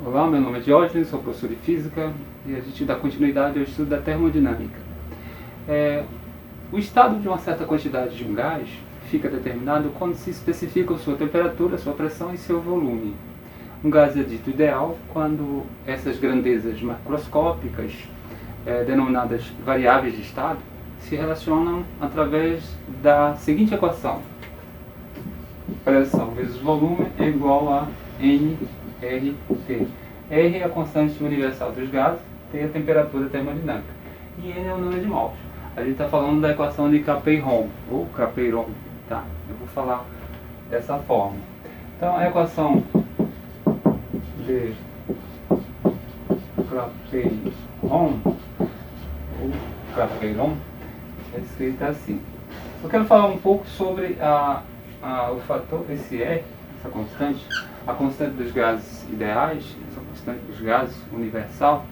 Olá, meu nome é Diógenes, sou professor de Física e a gente dá continuidade ao estudo da termodinâmica. O estado de uma certa quantidade de um gás fica determinado quando se especifica sua temperatura, sua pressão e seu volume. Um gás é dito ideal quando essas grandezas macroscópicas, denominadas variáveis de estado, se relacionam através da seguinte equação: pressão vezes volume é igual a nRT. R é a constante universal dos gases, T é a temperatura termodinâmica e N é o número de mols. A gente está falando da equação de Clapeyron, ou Clapeyron, tá? Eu vou falar dessa forma. Então a equação de Clapeyron, ou Clapeyron, é escrita assim. Eu quero falar um pouco sobre o fator, esse R, essa constante, a constante dos gases ideais, essa constante dos gases universal.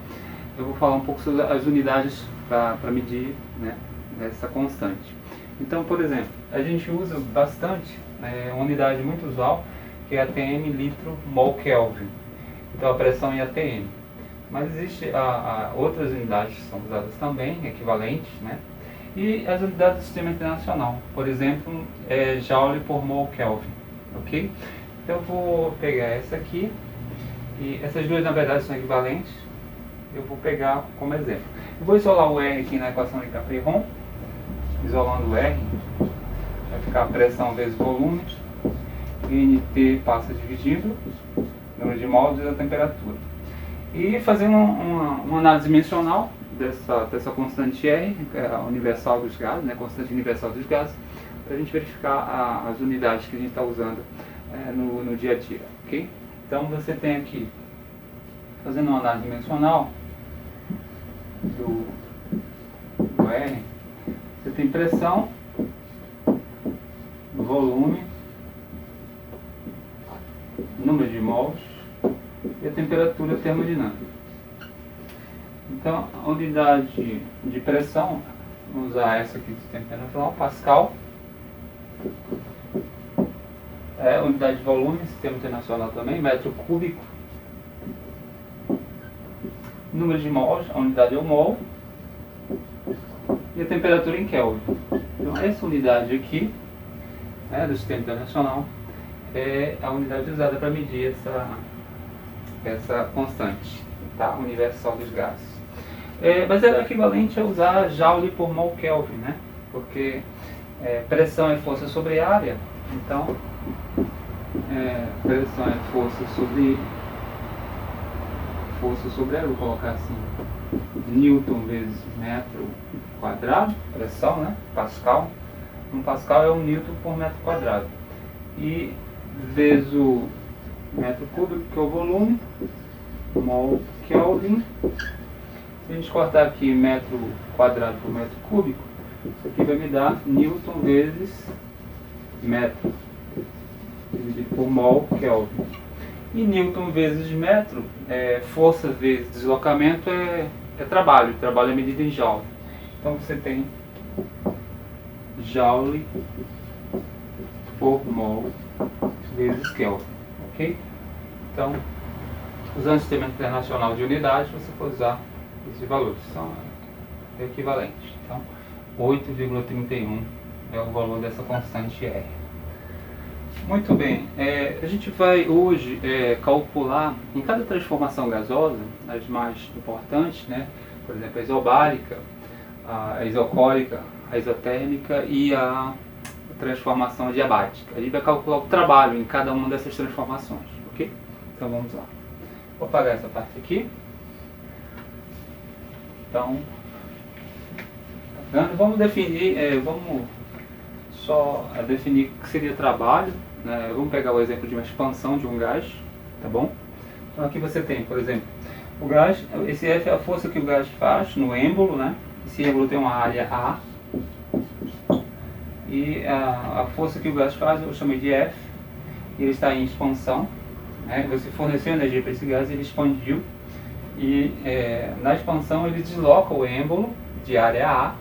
Eu vou falar um pouco sobre as unidades para medir, né, essa constante. Então, por exemplo, a gente usa bastante uma unidade muito usual, que é ATM litro mol Kelvin. Então a pressão em ATM. Mas existem outras unidades que são usadas também, equivalentes, né? E as unidades do sistema internacional, por exemplo, Joule por mol Kelvin, ok? Então eu vou pegar essa aqui, e essas duas na verdade são equivalentes, eu vou pegar como exemplo. Eu vou isolar o R aqui na equação de Clapeyron, isolando o R, vai ficar pressão vezes volume, NT passa dividindo, número de mols vezes a temperatura. E fazendo uma análise dimensional dessa constante R, que é a universal dos gases, né, constante universal dos gases, para a gente verificar as unidades que a gente está usando no dia a dia, ok? Então você tem aqui, fazendo uma análise dimensional do R, você tem pressão, volume, número de mols e a temperatura termodinâmica. Então a unidade de pressão, vamos usar essa aqui do sistema internacional, Pascal. Unidade de volume, sistema internacional também, metro cúbico. Número de mols, a unidade é o mol. E a temperatura em Kelvin. Então essa unidade aqui, do sistema internacional, é a unidade usada para medir essa constante, tá? Universal dos gases. Mas é equivalente a usar Joule por mol Kelvin, né? Porque pressão é força sobre área, então pressão é força sobre área, vou colocar assim, Newton vezes metro quadrado, pressão, né? Pascal. Um Pascal é 1 Newton por metro quadrado. E vezes o metro cúbico, que é o volume, mol Kelvin. Se a gente cortar aqui metro quadrado por metro cúbico, isso aqui vai me dar Newton vezes metro, dividido por mol Kelvin. E Newton vezes metro, força vezes deslocamento é trabalho. Trabalho é medido em Joule. Então você tem Joule por mol vezes Kelvin, ok? Então, usando o sistema internacional de unidades, você pode usar esses valores, são equivalentes. Então, 8,31 é o valor dessa constante R. Muito bem, a gente vai hoje calcular em cada transformação gasosa, as mais importantes, né? Por exemplo, a isobárica, a isocórica, a isotérmica e a transformação adiabática. A gente vai calcular o trabalho em cada uma dessas transformações, ok? Então vamos lá. Vou apagar essa parte aqui. Então, vamos definir, vamos só definir o que seria trabalho, né? Vamos pegar o exemplo de uma expansão de um gás, tá bom? Então aqui você tem, por exemplo, o gás, esse F é a força que o gás faz no êmbolo, né? Esse êmbolo tem uma área A, e a força que o gás faz eu chamei de F, e ele está em expansão, né? Você forneceu energia para esse gás, ele expandiu, e na expansão ele desloca o êmbolo de área A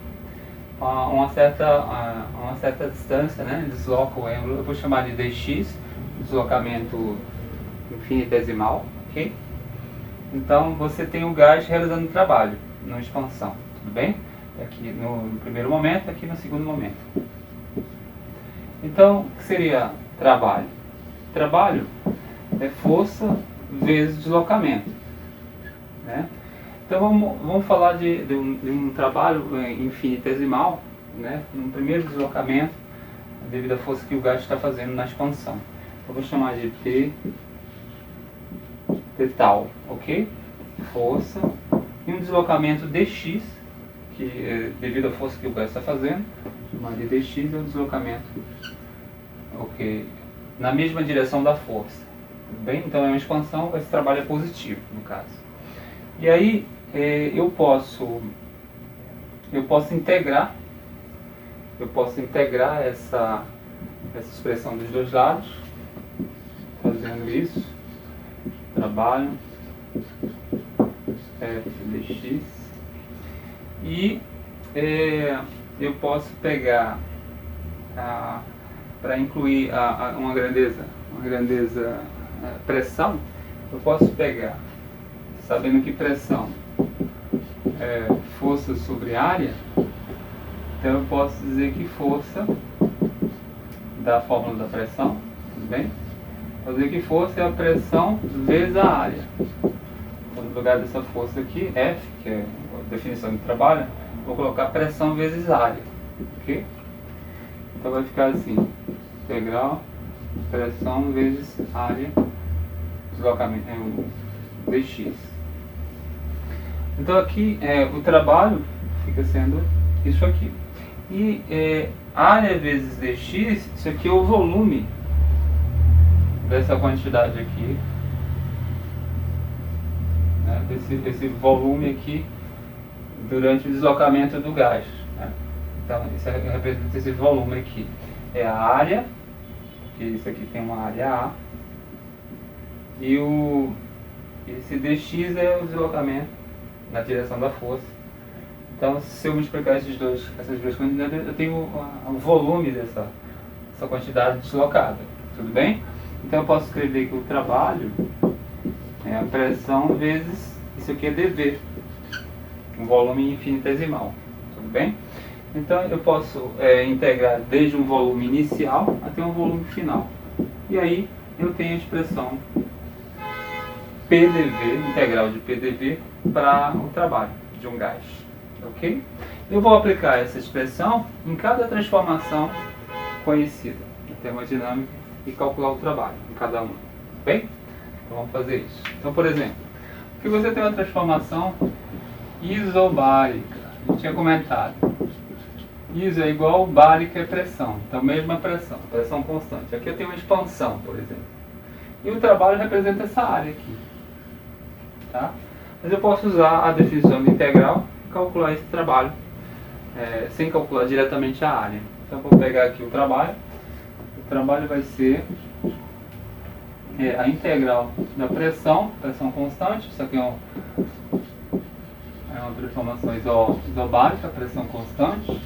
a uma certa distância, né? Desloca o êmbolo, eu vou chamar de dx, deslocamento infinitesimal, ok? Então você tem o gás realizando o trabalho na expansão, tudo bem? Aqui no primeiro momento, aqui no segundo momento. Então, o que seria trabalho? Trabalho é força vezes deslocamento, né? Então vamos falar de um trabalho infinitesimal, né? No primeiro deslocamento, devido à força que o gás está fazendo na expansão. Eu vou chamar de T tal, ok? Força e um deslocamento dx, que devido à força que o gás está fazendo, chamar de dx é um deslocamento, ok, na mesma direção da força, tudo bem? Então é uma expansão, esse trabalho é positivo no caso. E aí eu posso integrar essa expressão dos dois lados, fazendo isso, trabalho f dx, e eu posso pegar para incluir uma grandeza pressão, eu posso pegar, sabendo que pressão é força sobre área, então eu posso dizer que força da fórmula da pressão, tudo bem? Vou dizer que força é a pressão vezes a área. Então, no lugar dessa força aqui, F, que é a definição de trabalho, vou colocar pressão vezes área, ok? Então vai ficar assim, integral pressão vezes área, deslocamento, dx. Então aqui o trabalho fica sendo isso aqui. E área vezes dx, isso aqui é o volume dessa quantidade aqui, né, desse volume aqui durante o deslocamento do gás, né? Então isso representa esse volume aqui. É a área, que isso aqui tem uma área A, e esse dx é o deslocamento na direção da força. Então, se eu multiplicar essas duas quantidades, eu tenho o volume dessa quantidade deslocada. Tudo bem? Então, eu posso escrever que o trabalho é a pressão vezes, isso aqui é dV, um volume infinitesimal. Tudo bem? Então, eu posso integrar desde um volume inicial até um volume final. E aí, eu tenho a expressão PDV, integral de PDV, para o trabalho de um gás. Ok? Eu vou aplicar essa expressão em cada transformação conhecida na termodinâmica e calcular o trabalho em cada uma. Bem? Então vamos fazer isso. Então, por exemplo, aqui você tem uma transformação isobárica. A gente tinha comentado. Iso é igual, bárica é pressão. Então, mesma pressão constante. Aqui eu tenho uma expansão, por exemplo. E o trabalho representa essa área aqui. Tá? Mas eu posso usar a definição de integral e calcular esse trabalho, sem calcular diretamente a área. Então, eu vou pegar aqui o trabalho. O trabalho vai ser a integral da pressão constante. Isso aqui é uma transformação isobárica, pressão constante.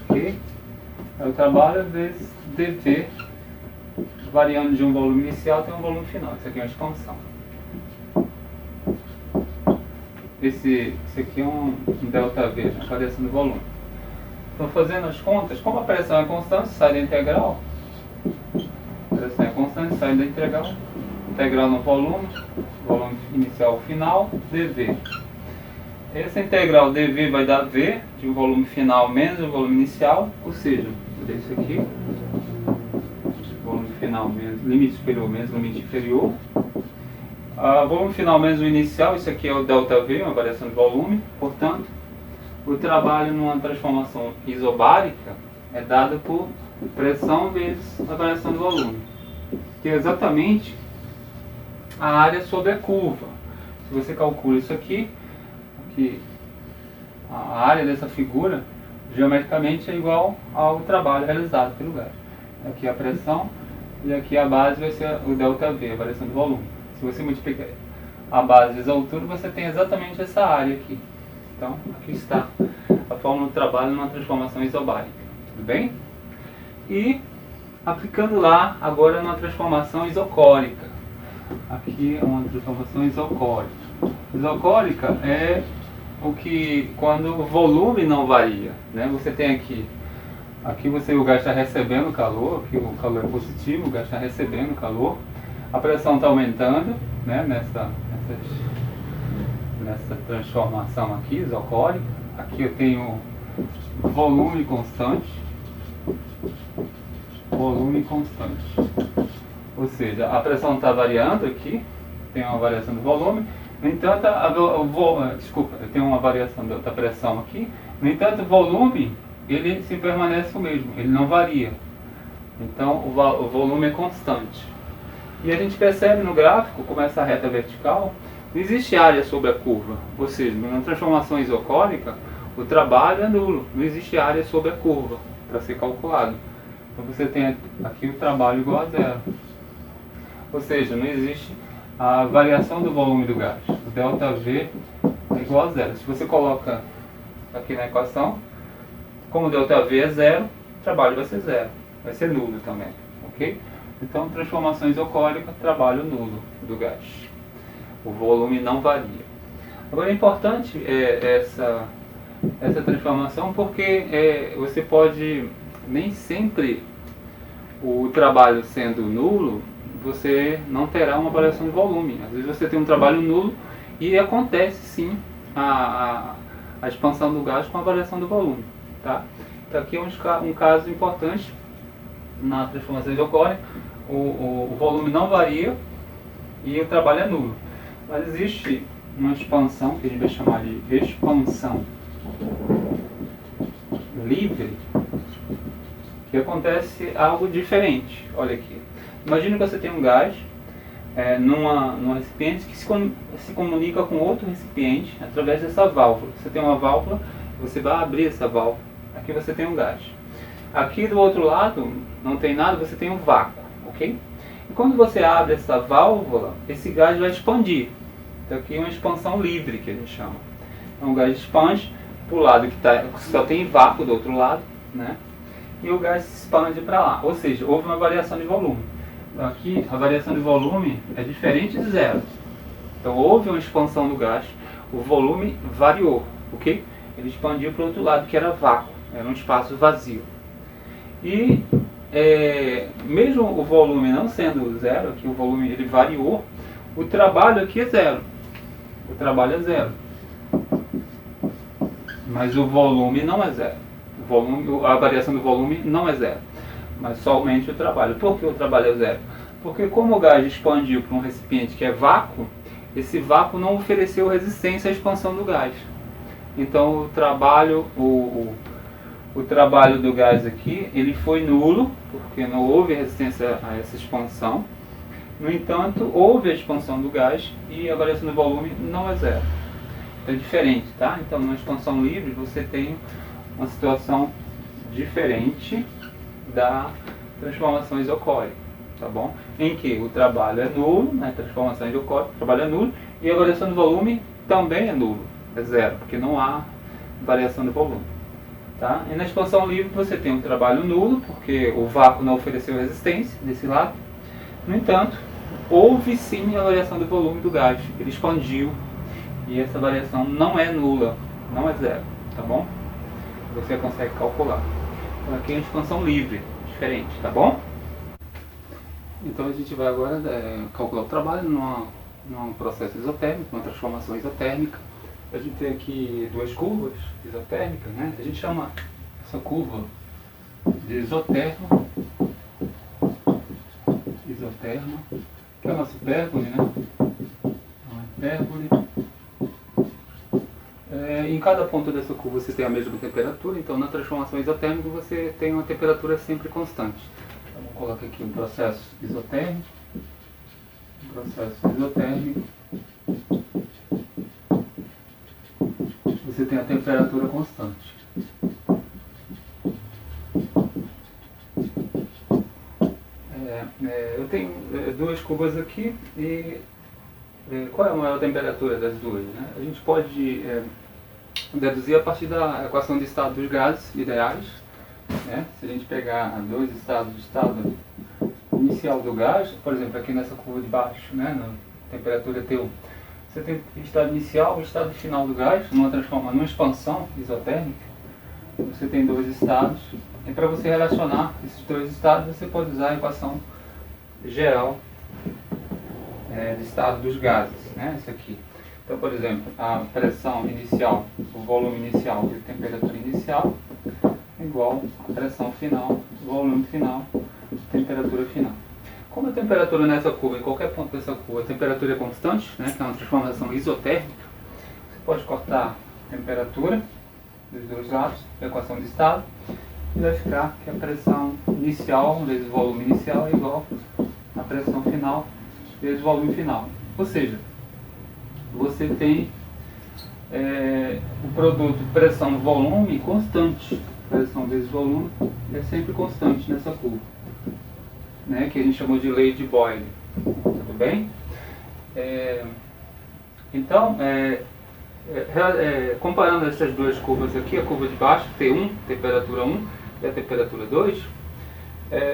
Ok? O trabalho vezes dV, variando de um volume inicial até um volume final. Isso aqui é uma expansão. Esse aqui é um ΔV, né, variação do volume. Então, fazendo as contas, como a pressão é constante, sai da integral. A pressão é constante, sai da integral. Integral no volume inicial final, dV. Essa integral dV vai dar V de um volume final menos o volume inicial, ou seja, vou dar isso aqui, volume final menos limite superior menos limite inferior. Volume final menos o inicial, isso aqui é o ΔV, uma variação de volume. Portanto, o trabalho numa transformação isobárica é dado por pressão vezes a variação de volume, que é exatamente a área sobre a curva. Se você calcula isso aqui, a área dessa figura, geometricamente é igual ao trabalho realizado pelo gás. Aqui a pressão e aqui a base vai ser o ΔV, a variação do volume. Se você multiplicar a base vezes a altura, você tem exatamente essa área aqui. Então, aqui está fórmula do trabalho numa transformação isobárica, tudo bem? E aplicando lá agora numa transformação isocórica. Aqui é uma transformação isocórica. Isocórica é o que quando o volume não varia, né? Você tem aqui o gás está recebendo calor, aqui o calor é positivo, o gás está recebendo calor, a pressão está aumentando, né? Nessa transformação aqui isocórica. Aqui eu tenho volume constante, ou seja, a pressão está variando aqui, tem uma variação do volume, no entanto, eu tenho uma variação da pressão aqui, no entanto, o volume ele se permanece o mesmo, ele não varia. Então, o volume é constante. E a gente percebe no gráfico, como essa reta vertical, não existe área sobre a curva, ou seja, na transformação isocórica, o trabalho é nulo, não existe área sobre a curva para ser calculado. Então você tem aqui o trabalho igual a zero. Ou seja, não existe a variação do volume do gás. O ΔV é igual a zero. Se você coloca aqui na equação, como o ΔV é zero, o trabalho vai ser zero. Vai ser nulo também, ok? Então, transformação isocórica, trabalho nulo do gás. O volume não varia. Agora é importante essa transformação porque você pode, nem sempre o trabalho sendo nulo, você não terá uma variação de volume. Às vezes você tem um trabalho nulo e acontece sim a expansão do gás com a variação do volume. Tá? Então aqui é um caso importante na transformação isocórica, o volume não varia e o trabalho é nulo. Mas existe uma expansão, que a gente vai chamar de expansão livre, que acontece algo diferente. Olha aqui. Imagina que você tem um gás num recipiente que se comunica com outro recipiente através dessa válvula. Você tem uma válvula, você vai abrir essa válvula. Aqui você tem um gás. Aqui do outro lado não tem nada, você tem um vácuo, ok? E quando você abre essa válvula, esse gás vai expandir. Então aqui é uma expansão livre que a gente chama. Então o gás expande para o lado que só tem vácuo do outro lado, né? E o gás se expande para lá. Ou seja, houve uma variação de volume. Então aqui a variação de volume é diferente de zero. Então houve uma expansão do gás, o volume variou, ok? Ele expandiu para o outro lado que era vácuo, era um espaço vazio. E mesmo o volume não sendo zero, aqui o volume ele variou, o trabalho aqui é zero. O trabalho é zero. Mas o volume não é zero. A variação do volume não é zero. Mas somente o trabalho. Por que o trabalho é zero? Porque como o gás expandiu para um recipiente que é vácuo, esse vácuo não ofereceu resistência à expansão do gás. Então o trabalho do gás aqui, ele foi nulo, porque não houve resistência a essa expansão. No entanto, houve a expansão do gás e a variação do volume não é zero. Então é diferente, tá? Então numa expansão livre você tem uma situação diferente da transformação isocórica, tá bom? Em que o trabalho é nulo, né? Transformação isocórica, o trabalho é nulo e a variação do volume também é nulo, é zero, porque não há variação do volume. Tá? E na expansão livre você tem um trabalho nulo, porque o vácuo não ofereceu resistência desse lado. No entanto, houve sim a variação do volume do gás, ele expandiu e essa variação não é nula, não é zero, tá bom? Você consegue calcular. Então aqui é a expansão livre, diferente, tá bom? Então a gente vai agora calcular o trabalho num processo isotérmico, uma transformação isotérmica. A gente tem aqui duas curvas isotérmicas, né? A gente chama essa curva de isoterma, que é a nossa hipérbole, né? Uma hipérbole. Em cada ponto dessa curva você tem a mesma temperatura, então na transformação isotérmica você tem uma temperatura sempre constante. Então vou colocar aqui um processo isotérmico. Você tem a temperatura constante. Eu tenho duas curvas aqui e qual é a maior temperatura das duas? Né? A gente pode deduzir a partir da equação de estado dos gases ideais, né? Se a gente pegar dois estados, o estado inicial do gás, por exemplo, aqui nessa curva de baixo, né, na temperatura T1, você tem o estado inicial e o estado final do gás, numa expansão isotérmica. Você tem dois estados, e para você relacionar esses dois estados, você pode usar a equação geral de estado dos gases, né, esse aqui. Então, por exemplo, a pressão inicial, o volume inicial e a temperatura inicial é igual à pressão final, volume final, temperatura final. Como a temperatura nessa curva, em qualquer ponto dessa curva, a temperatura é constante, né, que é uma transformação isotérmica, você pode cortar a temperatura dos dois lados, a equação de estado, e vai ficar que a pressão inicial vezes o volume inicial é igual à pressão final vezes o volume final. Ou seja, você tem o produto pressão-volume constante. Pressão vezes volume é sempre constante nessa curva, né, que a gente chamou de lei de Boyle. Tudo bem? Então, comparando essas duas curvas aqui, a curva de baixo, T1, temperatura 1, e a temperatura 2,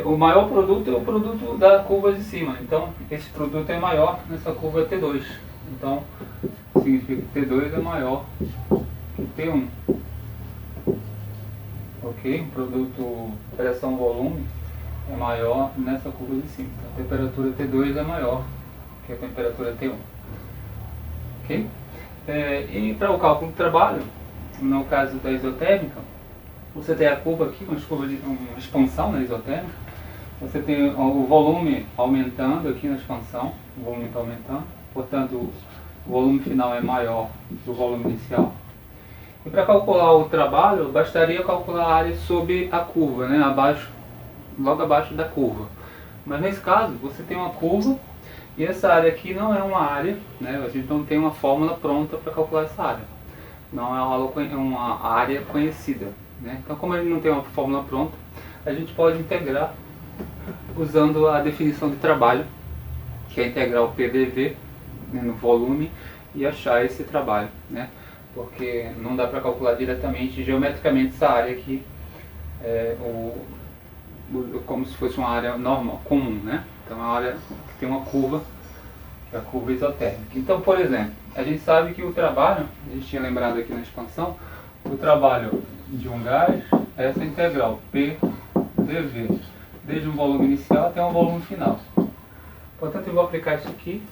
o maior produto é o produto da curva de cima. Então, esse produto é maior nessa curva T2. Então, significa que T2 é maior que T1. Ok? O produto pressão-volume é maior nessa curva de cima. Então, a temperatura T2 é maior que a temperatura T1. Ok? E para o cálculo do trabalho, no caso da isotérmica, você tem a curva aqui, uma expansão na isotérmica. Você tem o volume aumentando aqui na expansão, o volume está aumentando, portanto o volume final é maior do volume inicial. E para calcular o trabalho, bastaria calcular a área sob a curva, né, logo abaixo da curva. Mas nesse caso, você tem uma curva e essa área aqui não é uma área, né, a gente não tem uma fórmula pronta para calcular essa área. Não é uma área conhecida, né? Então, como a gente não tem uma fórmula pronta, a gente pode integrar usando a definição de trabalho, que é integrar o PDV, né, no volume, e achar esse trabalho, né? Porque não dá para calcular diretamente, geometricamente, essa área aqui, como se fosse uma área normal, comum, né? Então é uma área que tem uma curva, que é a curva isotérmica. Então, por exemplo, a gente sabe que o trabalho, a gente tinha lembrado aqui na expansão, o trabalho de um gás é essa integral PDV, desde um volume inicial até um volume final. Portanto, eu vou aplicar isso aqui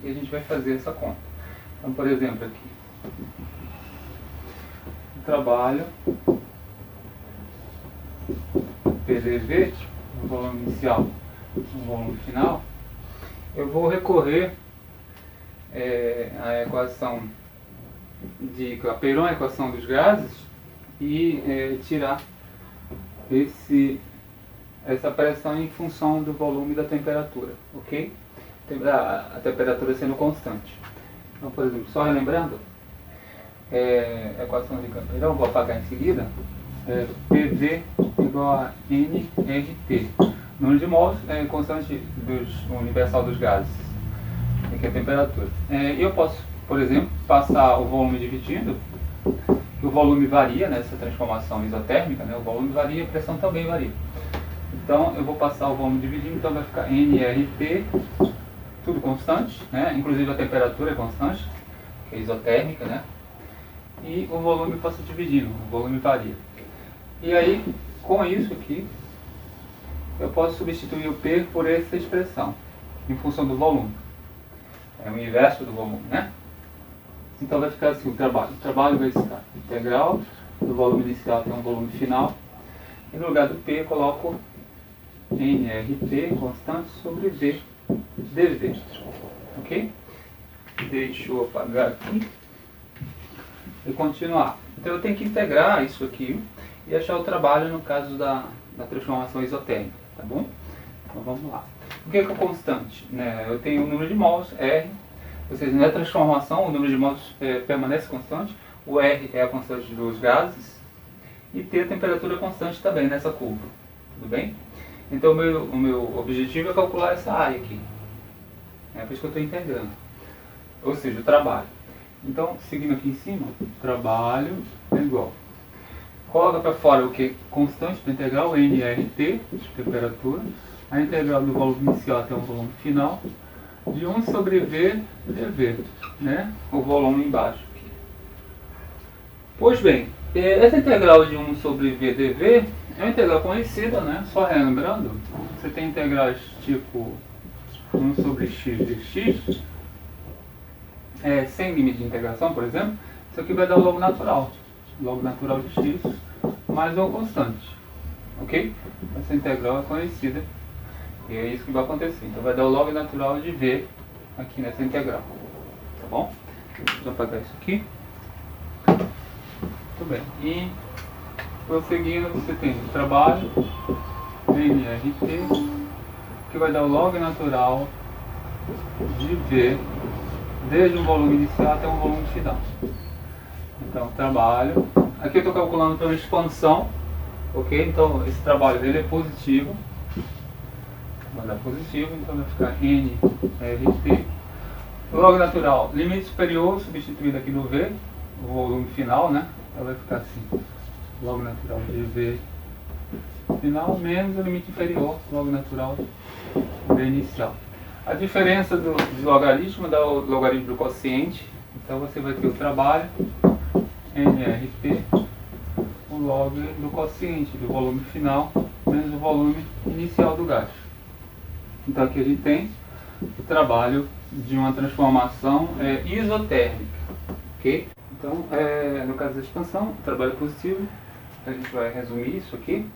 e a gente vai fazer essa conta. Então, por exemplo, aqui, o trabalho PDV, no volume inicial, no volume final, eu vou recorrer à equação de Clapeyron, a equação dos gases, e tirar essa pressão em função do volume e da temperatura, ok? A temperatura sendo constante. Então, por exemplo, só relembrando, a equação de Clapeyron, vou apagar em seguida, PV igual a nRT. Número de mols é constante universal dos gases, que é a temperatura. E eu posso, por exemplo, passar o volume dividindo, o volume varia nessa transformação isotérmica, né? O volume varia, a pressão também varia. Então eu vou passar o volume dividindo, então vai ficar nRT, tudo constante, né? Inclusive a temperatura é constante, que é isotérmica, né? E o volume passa dividindo, o volume varia. E aí, com isso aqui, eu posso substituir o P por essa expressão, em função do volume. É o inverso do volume, né? Então vai ficar assim o trabalho. O trabalho vai estar integral do volume inicial até um volume final. E no lugar do P eu coloco nRT constante sobre V dV. Ok? Deixa eu apagar aqui e continuar. Então eu tenho que integrar isso aqui e achar o trabalho no caso da transformação isotérmica, tá bom? Então vamos lá. O que é o constante? Eu tenho o número de mols, R, ou seja, na transformação o número de mols permanece constante, o R é a constante dos gases, e T a temperatura constante também nessa curva, tudo bem? Então o meu objetivo é calcular essa área aqui, por isso que eu estou integrando, ou seja, o trabalho. Então, seguindo aqui em cima, trabalho é igual. Coloca para fora o que? Constante da integral, nRT, temperatura. A integral do volume inicial até o volume final, de 1 sobre V dV, né? O volume embaixo aqui. Pois bem, essa integral de 1 sobre V dV é uma integral conhecida, né? Só relembrando, você tem integrais tipo 1 sobre x de x, sem limite de integração, por exemplo, isso aqui vai dar o logo natural de x, mais uma constante, ok? Essa integral é conhecida e é isso que vai acontecer. Então vai dar o log natural de v aqui nessa integral, tá bom? Vou apagar isso aqui. Muito bem. E prosseguindo, você tem o trabalho nRT, que vai dar o log natural de v desde o volume inicial até o volume final. Então, trabalho. Aqui eu estou calculando pela expansão, ok? Então, esse trabalho dele é positivo. Vai dar positivo, então vai ficar nRT. Log natural, limite superior, substituído aqui no V, o volume final, né? Então vai ficar assim. Log natural de V final menos o limite inferior, log natural V inicial. A diferença do logaritmo dá o logaritmo do quociente. Então você vai ter o trabalho nRT, o log do quociente do volume final menos o volume inicial do gás. Então aqui a gente tem o trabalho de uma transformação isotérmica, ok? Então, no caso da expansão, o trabalho positivo, a gente vai resumir isso aqui,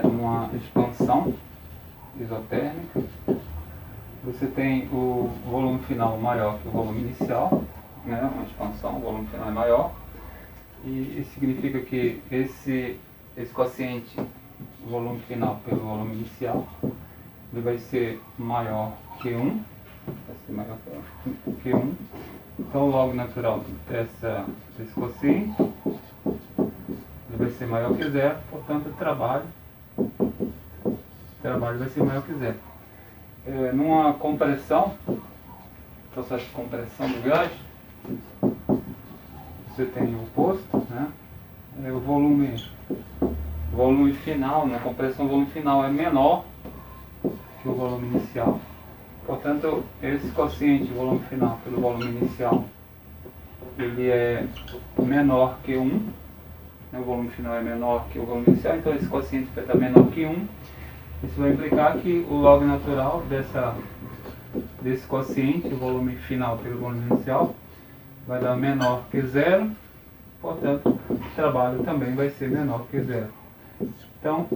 uma expansão isotérmica. Você tem o volume final maior que o volume inicial, né? Uma expansão, o volume final é maior. E isso significa que esse quociente, o volume final pelo volume inicial, ele vai ser maior que 1. Vai ser maior que 1. Então o log natural desse quociente ele vai ser maior que 0, portanto o trabalho vai ser maior que 0. Numa compressão, processo de compressão do gás, você tem o oposto, né? O volume final, na compressão o volume final é menor que o volume inicial. Portanto, esse quociente, o volume final pelo volume inicial, ele é menor que 1. O volume final é menor que o volume inicial, então esse quociente vai estar menor que 1. Isso vai implicar que o log natural desse quociente, o volume final pelo volume inicial, vai dar menor que 0, portanto, o trabalho também vai ser menor que 0. Então,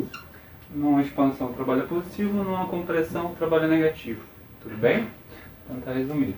numa expansão o trabalho é positivo, numa compressão o trabalho é negativo. Tudo bem? Então está resumido.